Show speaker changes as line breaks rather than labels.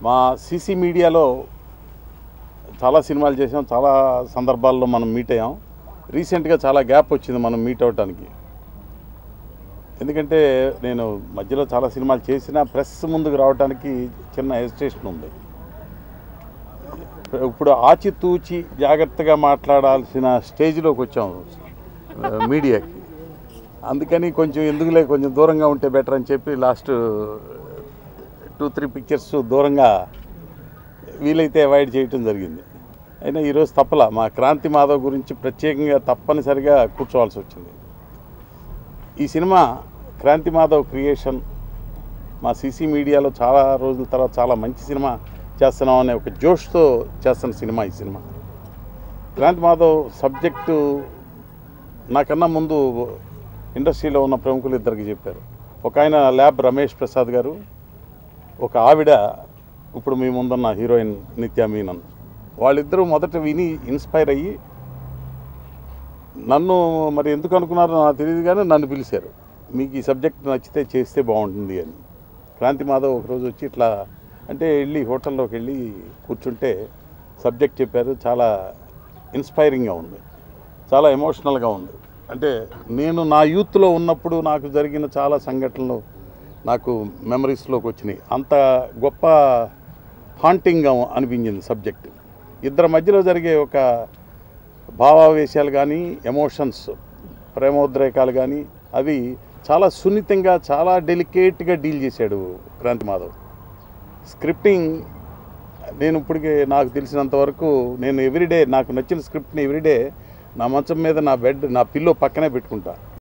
మా సీసీ మీడియాలో చాలా సినిమాలు చేసాం, చాలా సందర్భాల్లో మనం మీట్ అయ్యాం. రీసెంట్గా చాలా గ్యాప్ వచ్చింది మనం మీట్ అవడానికి. ఎందుకంటే నేను మధ్యలో చాలా సినిమాలు చేసినా ప్రెస్ ముందుకు రావడానికి చిన్న హెసిటేషన్ ఉంది. ఇప్పుడు ఆచితూచి జాగ్రత్తగా మాట్లాడాల్సిన స్టేజ్లోకి వచ్చాం మీడియాకి. అందుకని కొంచెం దూరంగా ఉంటే బెటర్ అని చెప్పి లాస్ట్ 2-3 పిక్చర్స్ దూరంగా వీలైతే అవాయిడ్ చేయటం జరిగింది. అయినా ఈరోజు తప్పలా మా క్రాంతి మాధవ్ గురించి ప్రత్యేకంగా తప్పనిసరిగా కూర్చోవాల్సి వచ్చింది. ఈ సినిమా క్రాంతి మాధవ్ క్రియేషన్. మా సీసీ మీడియాలో చాలా రోజుల తర్వాత చాలా మంచి సినిమా చేస్తున్నాం అనే ఒక జోష్తో చేస్తున్న సినిమా ఈ సినిమా. క్రాంతి మాధవ్ సబ్జెక్టు నాకన్నా ముందు ఇండస్ట్రీలో ఉన్న ప్రముఖులు ఇద్దరికి చెప్పారు. ఒక ఆయన ల్యాబ్ రమేష్ ప్రసాద్ గారు, ఒక ఆవిడ ఇప్పుడు మీ ముందున్న హీరోయిన్ నిత్యా మీనన్. వాళ్ళిద్దరూ మొదట విని ఇన్స్పైర్ అయ్యి నన్ను మరి ఎందుకు అనుకున్నారో నాకు తెలియదు కానీ నన్ను పిలిచారు, మీకు ఈ సబ్జెక్ట్ నచ్చితే చేస్తే బాగుంటుంది అని. క్రాంతి మాధవ్ ఒకరోజు వచ్చి ఇట్లా అంటే హోటల్లోకి వెళ్ళి కూర్చుంటే సబ్జెక్ట్ చెప్పారు. చాలా ఇన్స్పైరింగ్గా ఉంది, చాలా ఎమోషనల్గా ఉంది. అంటే నేను నా యూత్లో ఉన్నప్పుడు నాకు జరిగిన చాలా సంఘటనలు నాకు మెమరీస్లోకి వచ్చినాయి. అంత గొప్ప హాంటింగ్గా అనిపించింది సబ్జెక్ట్. ఇద్దరి మధ్యలో జరిగే ఒక భావావేశాలు కానీ, ఎమోషన్స్, ప్రేమోద్రేకాలు కానీ అవి చాలా సున్నితంగా, చాలా డెలికేట్గా డీల్ చేశాడు క్రాంతి మాధవ్. స్క్రిప్టింగ్ నేను ఇప్పటికే నాకు తెలిసినంతవరకు నేను ఎవ్రీడే నాకు నచ్చిన స్క్రిప్ట్ని ఎవ్రీడే నా మంచం మీద నా పిల్లో పక్కనే పెట్టుకుంటా.